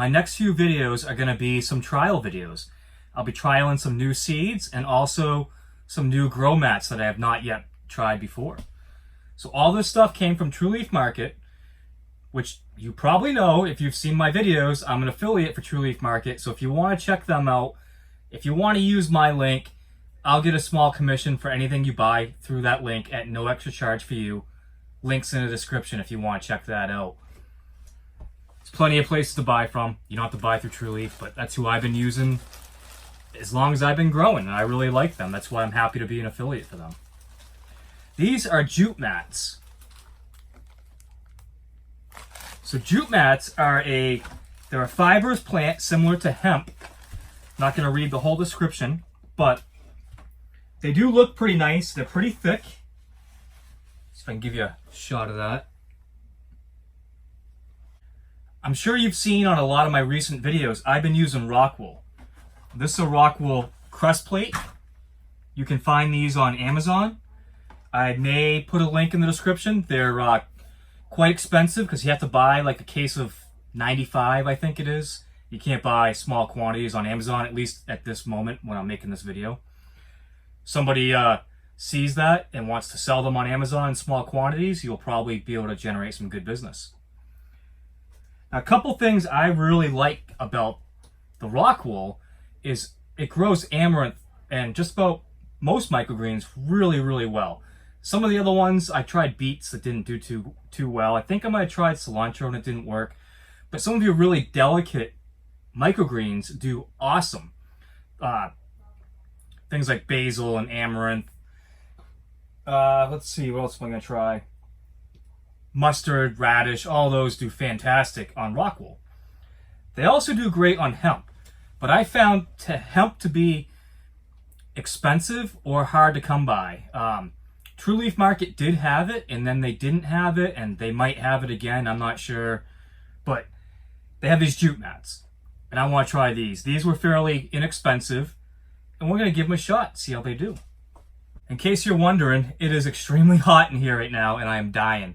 my next few videos are going to be some trial videos. I'll be trialing some new seeds and also some new grow mats that I have not yet tried before. So all this stuff came from True Leaf Market, which you probably know if you've seen my videos. I'm an affiliate for True Leaf Market, so if you want to check them out, if you want to use my link, I'll get a small commission for anything you buy through that link at no extra charge for you. Links in the description if you want to check that out. There's plenty of places to buy from. You don't have to buy through True Leaf, but that's who I've been using as long as I've been growing, and I really like them. That's why I'm happy to be an affiliate for them. These are jute mats. So jute mats are they're a fibrous plant similar to hemp. Not going to read the whole description, but they do look pretty nice. They're pretty thick. So if I can give you a shot of that. I'm sure you've seen on a lot of my recent videos, I've been using Rockwool. This is a Rockwool crest plate. You can find these on Amazon. I may put a link in the description. They're quite expensive because you have to buy like a case of 95, I think it is. You can't buy small quantities on Amazon, at least at this moment when I'm making this video. Somebody sees that and wants to sell them on Amazon in small quantities, you'll probably be able to generate some good business. Now, a couple things I really like about the Rockwool is it grows Amaranth and just about most microgreens really, really well. Some of the other ones, I tried beets that didn't do too well. I think I might have tried cilantro and it didn't work. But some of your really delicate microgreens do awesome. Things like basil and amaranth. Let's see, what else am I going to try? Mustard, radish, all those do fantastic on Rockwool. They also do great on hemp. But I found hemp to be expensive or hard to come by. True Leaf Market did have it, and then they didn't have it, and they might have it again, I'm not sure. But they have these jute mats, and I want to try these. These were fairly inexpensive, and we're going to give them a shot, see how they do. In case you're wondering, it is extremely hot in here right now, and I am dying.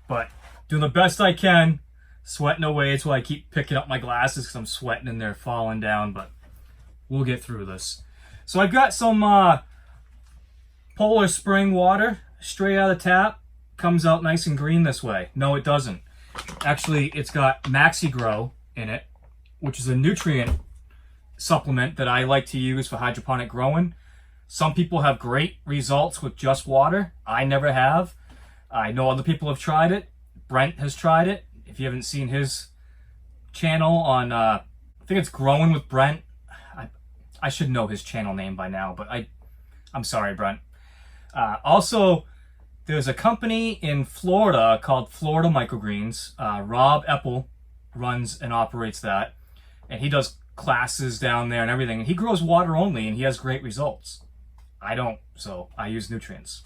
But doing the best I can, sweating away. It's why I keep picking up my glasses because I'm sweating and they're falling down, but we'll get through this. So I've got some Polar Spring water straight out of the tap. Comes out nice and green this way. No, it doesn't. Actually, it's got Grow in it, which is a nutrient supplement that I like to use for hydroponic growing. Some people have great results with just water. I never have. I know other people have tried it. Brent has tried it. If you haven't seen his channel on, I think it's Growing with Brent. I should know his channel name by now, but I'm sorry, Brent. Also, there's a company in Florida called Florida Microgreens. Rob Eppel runs and operates that, and he does classes down there and everything. And he grows water only, and he has great results. I don't, so I use nutrients.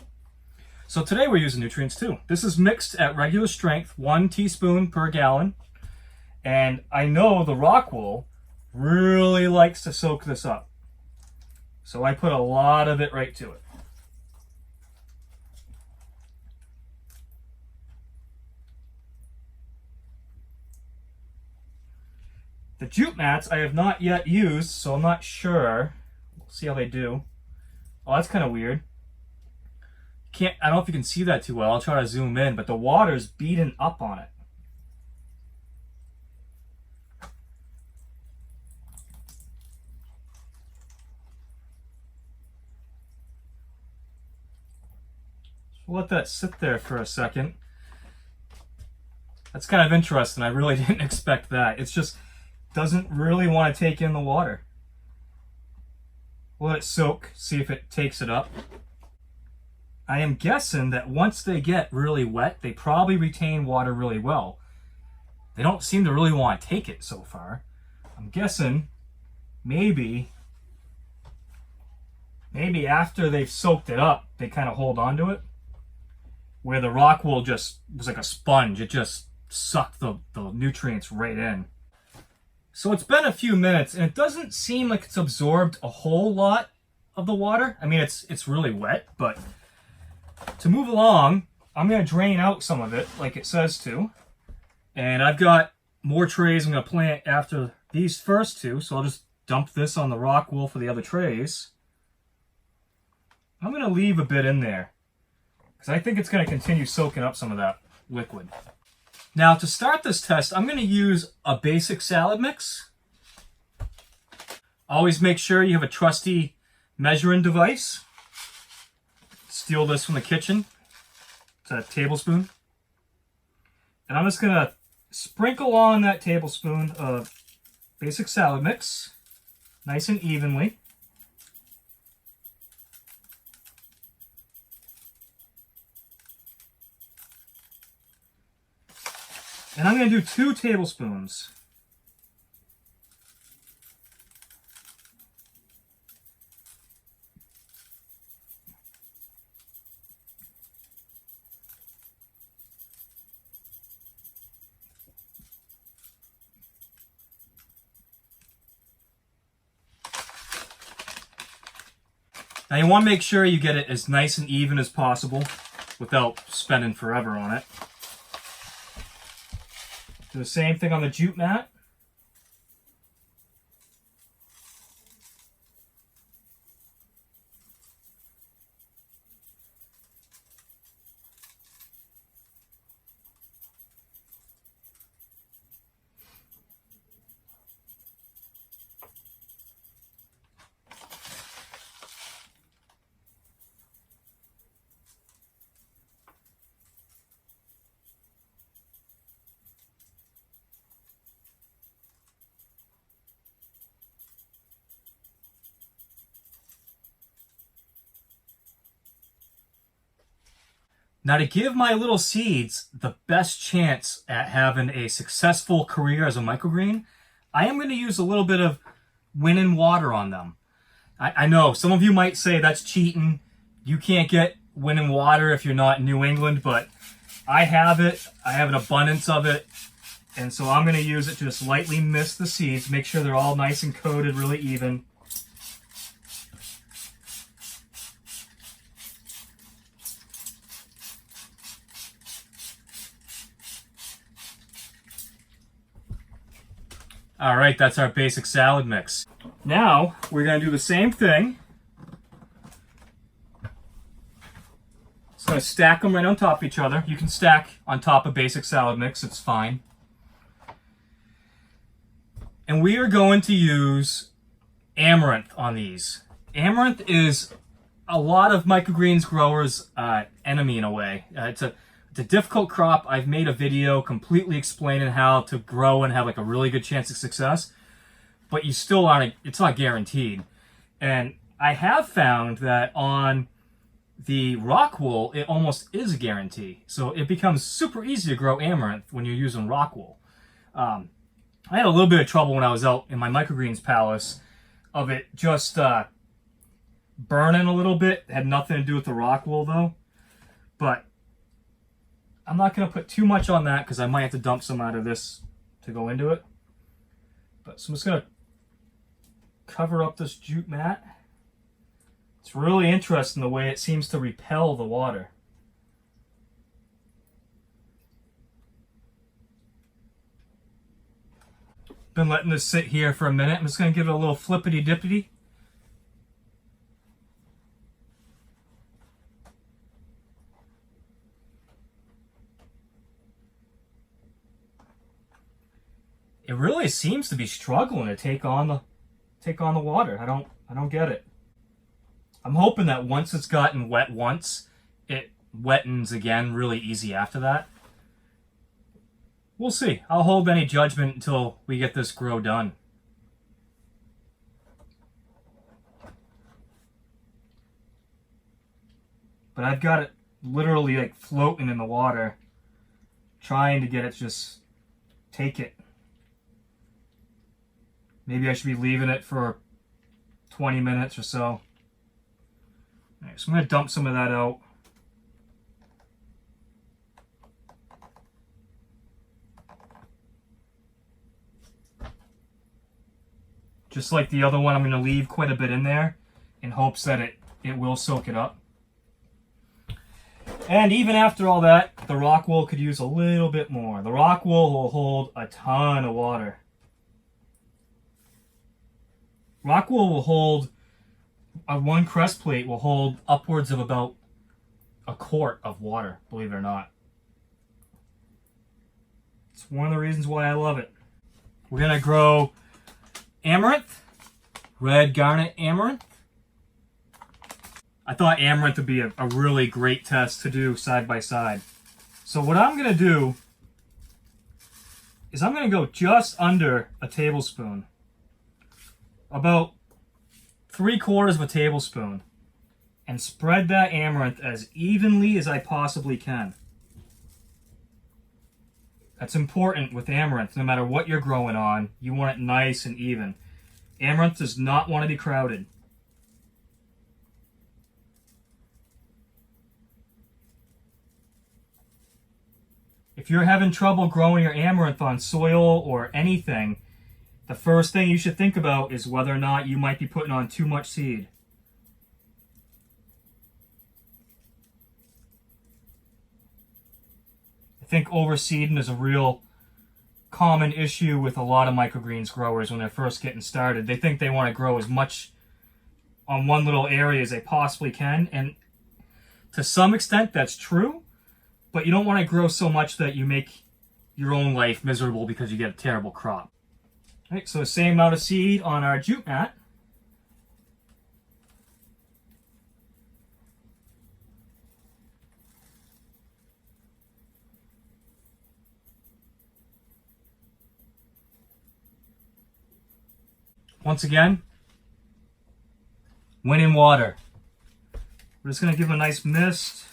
So today we're using nutrients too. This is mixed at regular strength, 1 teaspoon per gallon. And I know the Rockwool really likes to soak this up. So I put a lot of it right to it. The jute mats I have not yet used, so I'm not sure. We'll see how they do. Oh, that's kind of weird. I don't know if you can see that too well. I'll try to zoom in, but the water's beating up on it. So we'll let that sit there for a second. That's kind of interesting. I really didn't expect that. It's just doesn't really want to take in the water. We'll let it soak, see if it takes it up. I am guessing that once they get really wet, they probably retain water really well. They don't seem to really want to take it so far. I'm guessing maybe after they've soaked it up, they kind of hold on to it. Where the Rockwool just was like a sponge. It just sucked the nutrients right in. So it's been a few minutes, and it doesn't seem like it's absorbed a whole lot of the water. I mean, it's really wet, but to move along, I'm going to drain out some of it like it says to. And I've got more trays I'm going to plant after these first two, so I'll just dump this on the Rockwool for the other trays. I'm going to leave a bit in there because I think it's going to continue soaking up some of that liquid. Now, to start this test, I'm going to use a basic salad mix. Always make sure you have a trusty measuring device. Steal this from the kitchen. It's a tablespoon. And I'm just going to sprinkle on that tablespoon of basic salad mix, nice and evenly. And I'm going to do 2 tablespoons. Now you want to make sure you get it as nice and even as possible without spending forever on it. Do the same thing on the jute mat. Now, to give my little seeds the best chance at having a successful career as a microgreen, I am going to use a little bit of wind and water on them. I know some of you might say that's cheating. You can't get wind and water if you're not in New England, but I have it. I have an abundance of it. And so I'm going to use it to just lightly mist the seeds, make sure they're all nice and coated, really even. All right, that's our basic salad mix. Now, we're going to do the same thing. Just going to stack them right on top of each other. You can stack on top of basic salad mix, it's fine. And we are going to use Amaranth on these. Amaranth is a lot of microgreens growers' enemy in a way. It's a difficult crop. I've made a video completely explaining how to grow and have like a really good chance of success, but you still aren't, it's not guaranteed. And I have found that on the Rockwool, it almost is a guarantee. So it becomes super easy to grow Amaranth when you're using Rockwool. I had a little bit of trouble when I was out in my microgreens palace of it just burning a little bit. It had nothing to do with the Rockwool though. But I'm not going to put too much on that because I might have to dump some out of this to go into it. But so I'm just going to cover up this jute mat. It's really interesting the way it seems to repel the water. Been letting this sit here for a minute. I'm just going to give it a little flippity dippity. It really seems to be struggling to take on the water. I don't get it. I'm hoping that once it's gotten wet once, it wettens again really easy after that. We'll see. I'll hold any judgment until we get this grow done. But I've got it literally like floating in the water, trying to get it to just take it. Maybe I should be leaving it for 20 minutes or so. All right, so I'm going to dump some of that out. Just like the other one, I'm going to leave quite a bit in there in hopes that it will soak it up. And even after all that, the Rockwool could use a little bit more. The Rockwool will hold a ton of water. Rockwool will hold, one crest plate will hold upwards of about a quart of water, believe it or not. It's one of the reasons why I love it. We're going to grow Amaranth, red garnet Amaranth. I thought Amaranth would be a really great test to do side by side. So what I'm going to do is I'm going to go just under a tablespoon. About 3/4 of a tablespoon. And spread that Amaranth as evenly as I possibly can. That's important with Amaranth. No matter what you're growing on, you want it nice and even. Amaranth does not want to be crowded. If you're having trouble growing your Amaranth on soil or anything, the first thing you should think about is whether or not you might be putting on too much seed. I think overseeding is a real common issue with a lot of microgreens growers when they're first getting started. They think they want to grow as much on one little area as they possibly can, and to some extent that's true, but you don't want to grow so much that you make your own life miserable because you get a terrible crop. All right, so the same amount of seed on our jute mat. Once again, when in water. We're just going to give them a nice mist.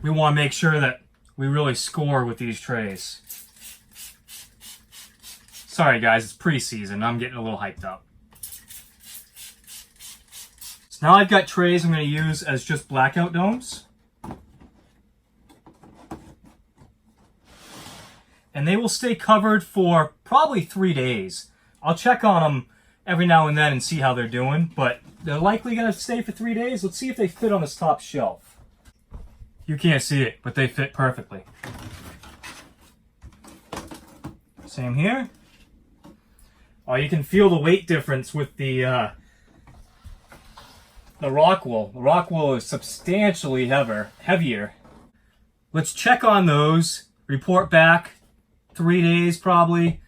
We want to make sure that we really score with these trays. Sorry guys, it's pre-season. I'm getting a little hyped up. So now I've got trays I'm going to use as just blackout domes. And they will stay covered for probably 3 days. I'll check on them every now and then and see how they're doing, but they're likely going to stay for 3 days. Let's see if they fit on this top shelf. You can't see it, but they fit perfectly. Same here. Oh, you can feel the weight difference with the Rockwool. The Rockwool is substantially heavier. Let's check on those, report back 3 days probably,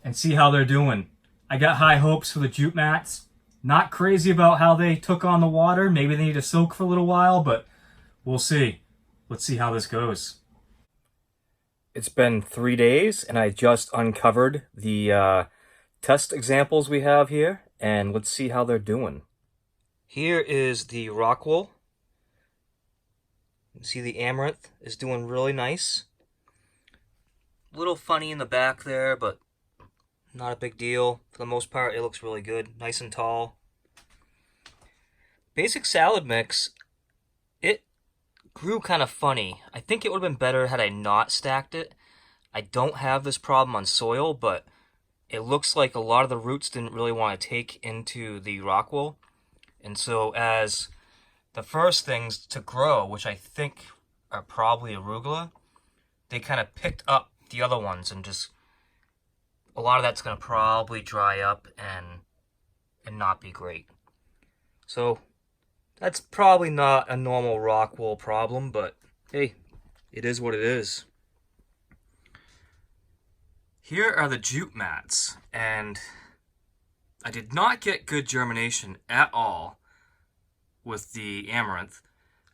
and see how they're doing. I got high hopes for the Jute Mats. Not crazy about how they took on the water. Maybe they need to soak for a little while, but we'll see. Let's see how this goes. It's been 3 days, and I just uncovered the test examples we have here, and let's see how they're doing. Here is the Rockwool. You can see the Amaranth is doing really nice. A little funny in the back there, but not a big deal. For the most part, it looks really good. Nice and tall. Basic salad mix, it grew kind of funny. I think it would have been better had I not stacked it. I don't have this problem on soil, but it looks like a lot of the roots didn't really want to take into the Rockwool. And so as the first things to grow, which I think are probably arugula, they kind of picked up the other ones, and just a lot of that's going to probably dry up and not be great. So that's probably not a normal Rockwool problem, but hey, it is what it is. Here are the Jute Mats, and I did not get good germination at all with the Amaranth.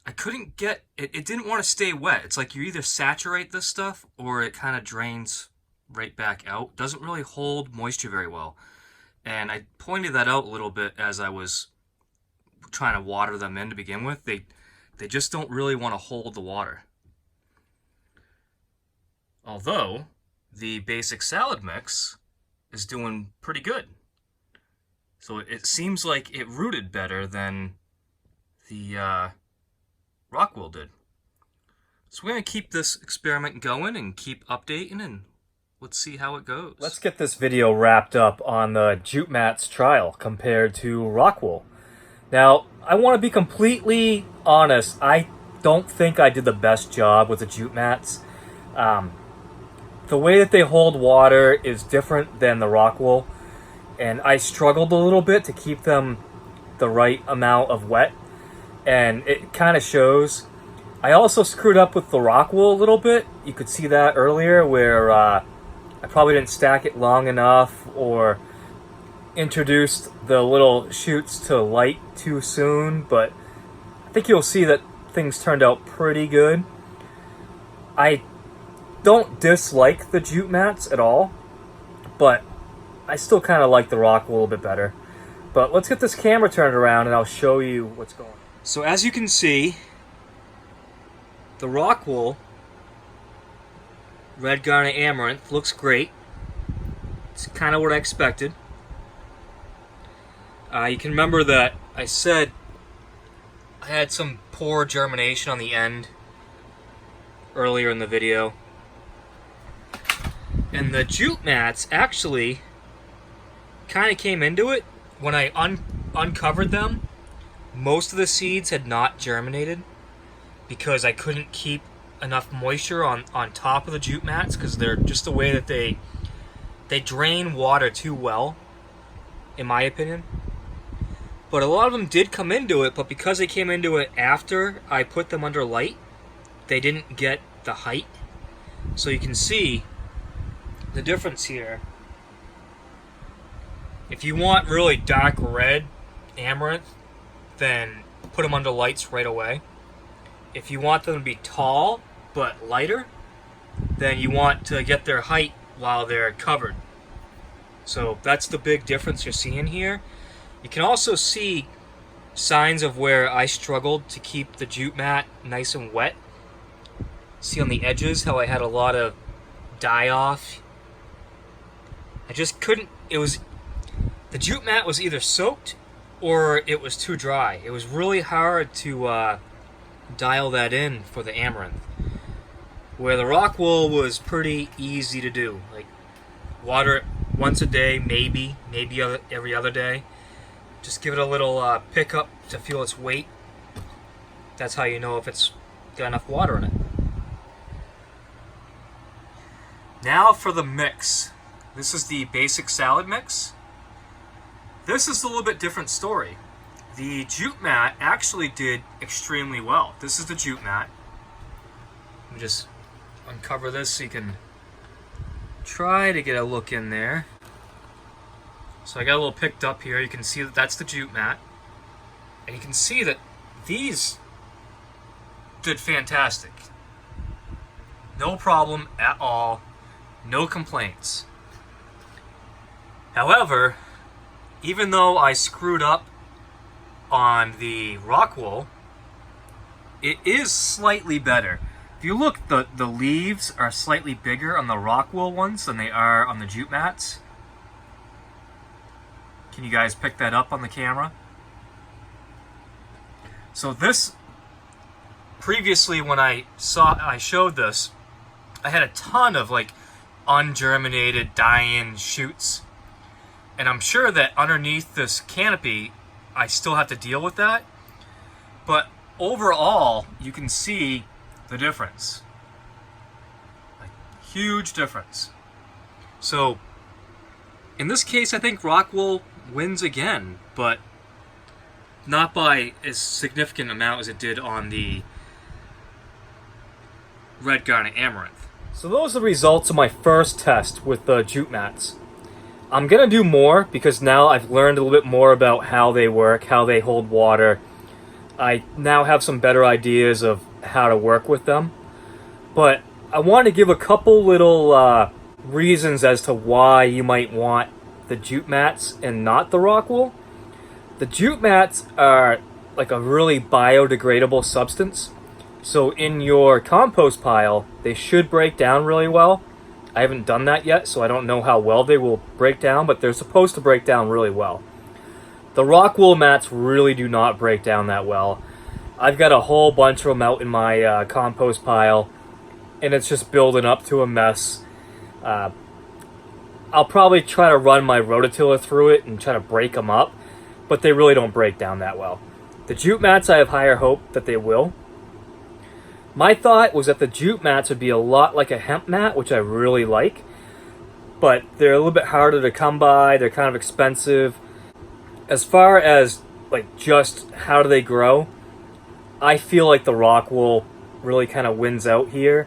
I couldn't get it. It didn't want to stay wet. It's like you either saturate this stuff or it kind of drains right back out. Doesn't really hold moisture very well. And I pointed that out a little bit as I was trying to water them in to begin with. They just don't really want to hold the water. Although the basic salad mix is doing pretty good. So it seems like it rooted better than the Rockwool did. So we're going to keep this experiment going and keep updating, and let's see how it goes. Let's get this video wrapped up on the Jute Mats trial compared to Rockwool. Now, I want to be completely honest. I don't think I did the best job with the Jute Mats. The way that they hold water is different than the Rockwool, and I struggled a little bit to keep them the right amount of wet, and it kind of shows. I also screwed up with the Rockwool a little bit. You could see that earlier where I probably didn't stack it long enough or introduced the little shoots to light too soon, but I think you'll see that things turned out pretty good. I don't dislike the Jute Mats at all, but I still kind of like the Rockwool a little bit better. But let's get this camera turned around and I'll show you what's going on. So as you can see, the Rockwool Red Garnet Amaranth looks great. It's kind of what I expected. You can remember that I said I had some poor germination on the end earlier in the video. And the Jute Mats actually kind of came into it. When I uncovered them, most of the seeds had not germinated because I couldn't keep enough moisture on top of the Jute Mats because they're just the way that they drain water too well, in my opinion. But a lot of them did come into it, but because they came into it after I put them under light, they didn't get the height. So you can see the difference here. If you want really dark red amaranth, then put them under lights right away. If you want them to be tall but lighter, then you want to get their height while they're covered. So that's the big difference you're seeing here. You can also see signs of where I struggled to keep the Jute Mat nice and wet. See on the edges how I had a lot of die off. I just couldn't, the Jute Mat was either soaked or it was too dry. It was really hard to dial that in for the Amaranth. Where the Rockwool was pretty easy to do. Like, water it once a day, maybe every other day. Just give it a little pickup to feel its weight. That's how you know if it's got enough water in it. Now for the mix. This is the basic salad mix. This is a little bit different story. The Jute Mat actually did extremely well. This is the Jute Mat. Let me just uncover this so you can try to get a look in there. So I got a little picked up here. You can see that that's the Jute Mat. And you can see that these did fantastic. No problem at all. No complaints. However, even though I screwed up on the Rockwool, it is slightly better. If you look, the leaves are slightly bigger on the Rockwool ones than they are on the Jute Mats. Can you guys pick that up on the camera? So this, previously when I showed this, I had a ton of like ungerminated dying shoots. And I'm sure that underneath this canopy, I still have to deal with that. But overall, you can see the difference. A huge difference. So, in this case, I think Rockwool wins again, but not by as significant amount as it did on the Red Garnet Amaranth. So those are the results of my first test with the Jute Mats. I'm going to do more because now I've learned a little bit more about how they work, how they hold water. I now have some better ideas of how to work with them. But I want to give a couple little reasons as to why you might want the Jute Mats and not the Rockwool. The Jute Mats are like a really biodegradable substance. So in your compost pile, they should break down really well. I haven't done that yet, so I don't know how well they will break down, but they're supposed to break down really well. The Rockwool mats really do not break down that well. I've got a whole bunch of them out in my compost pile, and it's just building up to a mess. I'll probably try to run my rototiller through it and try to break them up, but they really don't break down that well. The Jute Mats, I have higher hope that they will. My thought was that the Jute Mats would be a lot like a hemp mat, which I really like, but they're a little bit harder to come by. They're kind of expensive. As far as like just how do they grow, I feel like the Rockwool really kind of wins out here,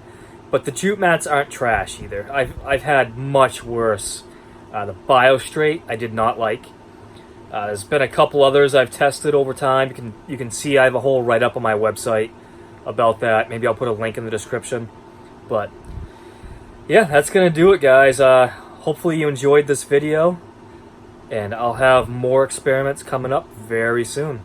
but the Jute Mats aren't trash either. I've had much worse. The BioStraight I did not like. There's been a couple others I've tested over time. You can see I have a whole write-up on my website about that. Maybe I'll put a link in the description. But yeah, that's gonna do it, guys. Hopefully you enjoyed this video, and I'll have more experiments coming up very soon.